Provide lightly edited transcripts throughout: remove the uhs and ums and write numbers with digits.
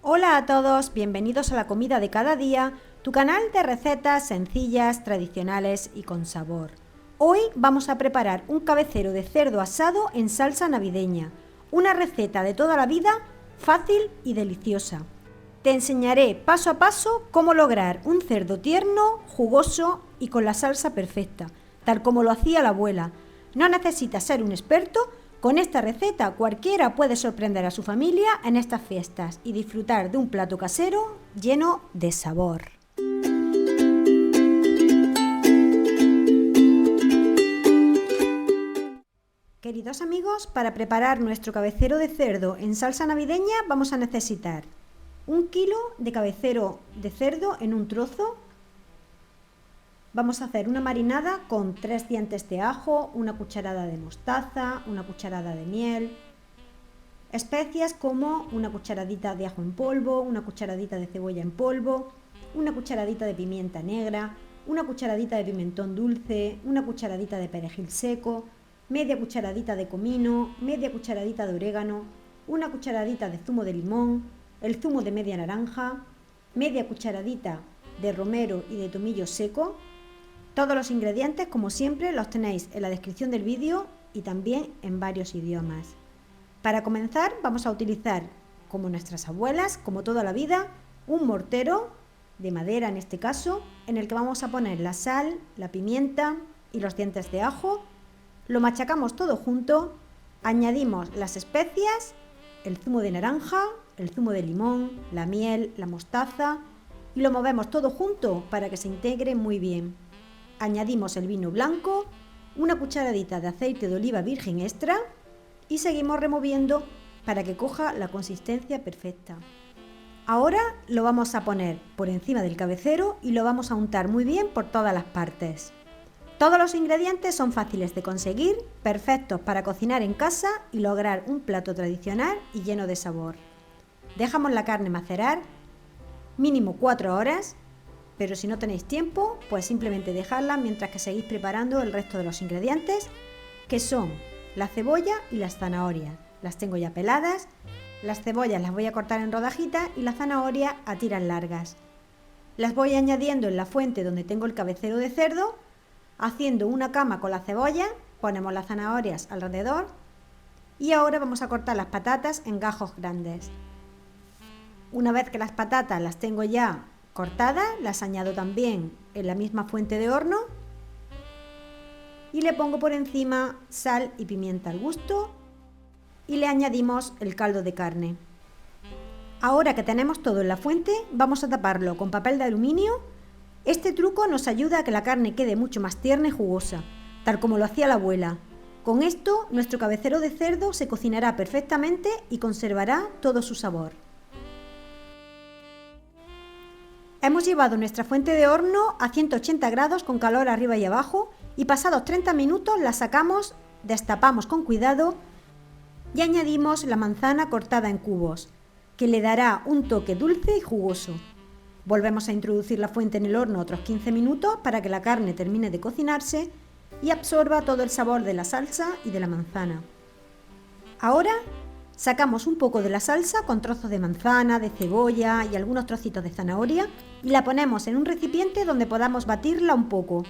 Hola a todos, bienvenidos a la comida de cada día, tu canal de recetas sencillas, tradicionales y con sabor. Hoy vamos a preparar un cabecero de cerdo asado en salsa navideña, una receta de toda la vida, fácil y deliciosa. Te enseñaré paso a paso cómo lograr un cerdo tierno, jugoso y con la salsa perfecta, tal como lo hacía la abuela. No necesitas ser un experto. Con esta receta cualquiera puede sorprender a su familia en estas fiestas y disfrutar de un plato casero lleno de sabor. Queridos amigos, para preparar nuestro cabecero de cerdo en salsa navideña vamos a necesitar 1 kilo de cabecero de cerdo en un trozo. Vamos a hacer una marinada con 3 dientes de ajo, una cucharada de mostaza, una cucharada de miel, especias como una cucharadita de ajo en polvo, una cucharadita de cebolla en polvo, una cucharadita de pimienta negra, una cucharadita de pimentón dulce, una cucharadita de perejil seco, media cucharadita de comino, media cucharadita de orégano, una cucharadita de zumo de limón, el zumo de media naranja, media cucharadita de romero y de tomillo seco. Todos los ingredientes, como siempre, los tenéis en la descripción del vídeo y también en varios idiomas. Para comenzar vamos a utilizar, como nuestras abuelas, como toda la vida, un mortero de madera en este caso, en el que vamos a poner la sal, la pimienta y los dientes de ajo. Lo machacamos todo junto, añadimos las especias, el zumo de naranja, el zumo de limón, la miel, la mostaza y lo movemos todo junto para que se integre muy bien. Añadimos el vino blanco, una cucharadita de aceite de oliva virgen extra y seguimos removiendo para que coja la consistencia perfecta. Ahora lo vamos a poner por encima del cabecero y lo vamos a untar muy bien por todas las partes. Todos los ingredientes son fáciles de conseguir, perfectos para cocinar en casa y lograr un plato tradicional y lleno de sabor. Dejamos la carne macerar mínimo 4 horas. Pero si no tenéis tiempo, pues simplemente dejadla mientras que seguís preparando el resto de los ingredientes, que son la cebolla y las zanahorias. Las tengo ya peladas, las cebollas las voy a cortar en rodajitas y las zanahorias a tiras largas. Las voy añadiendo en la fuente donde tengo el cabecero de cerdo, haciendo una cama con la cebolla, ponemos las zanahorias alrededor y ahora vamos a cortar las patatas en gajos grandes. Una vez que las patatas las tengo ya cortadas, las añado también en la misma fuente de horno y le pongo por encima sal y pimienta al gusto y le añadimos el caldo de carne. Ahora que tenemos todo en la fuente, vamos a taparlo con papel de aluminio. Este truco nos ayuda a que la carne quede mucho más tierna y jugosa, tal como lo hacía la abuela. Con esto, nuestro cabecero de cerdo se cocinará perfectamente y conservará todo su sabor. Hemos llevado nuestra fuente de horno a 180 grados con calor arriba y abajo y pasados 30 minutos la sacamos, destapamos con cuidado y añadimos la manzana cortada en cubos, que le dará un toque dulce y jugoso. Volvemos a introducir la fuente en el horno otros 15 minutos para que la carne termine de cocinarse y absorba todo el sabor de la salsa y de la manzana. Ahora sacamos un poco de la salsa con trozos de manzana, de cebolla y algunos trocitos de zanahoria y la ponemos en un recipiente donde podamos batirla un poco.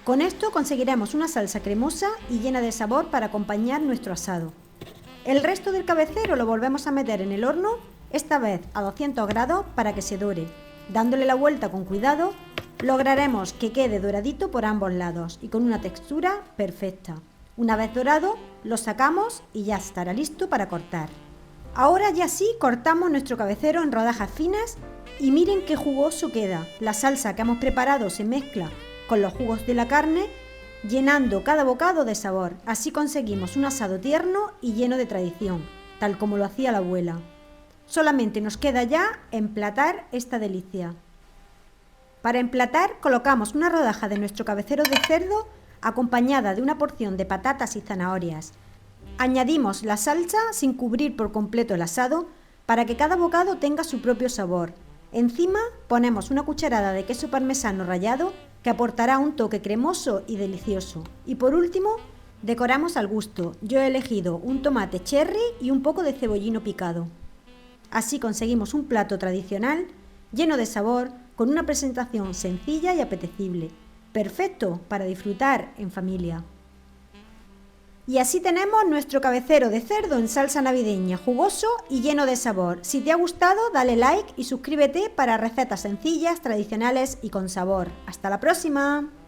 Con esto conseguiremos una salsa cremosa y llena de sabor para acompañar nuestro asado. El resto del cabecero lo volvemos a meter en el horno, esta vez a 200 grados para que se dore. Dándole la vuelta con cuidado, lograremos que quede doradito por ambos lados y con una textura perfecta. Una vez dorado, lo sacamos y ya estará listo para cortar. Ahora ya sí cortamos nuestro cabecero en rodajas finas y miren qué jugoso queda. La salsa que hemos preparado se mezcla con los jugos de la carne, llenando cada bocado de sabor. Así conseguimos un asado tierno y lleno de tradición, tal como lo hacía la abuela. Solamente nos queda ya emplatar esta delicia. Para emplatar colocamos una rodaja de nuestro cabecero de cerdo acompañada de una porción de patatas y zanahorias. Añadimos la salsa sin cubrir por completo el asado para que cada bocado tenga su propio sabor. Encima ponemos una cucharada de queso parmesano rallado que aportará un toque cremoso y delicioso. Y por último, decoramos al gusto. Yo he elegido un tomate cherry y un poco de cebollino picado. Así conseguimos un plato tradicional, lleno de sabor, con una presentación sencilla y apetecible. Perfecto para disfrutar en familia. Y así tenemos nuestro cabecero de cerdo en salsa navideña, jugoso y lleno de sabor. Si te ha gustado, dale like y suscríbete para recetas sencillas, tradicionales y con sabor. ¡Hasta la próxima!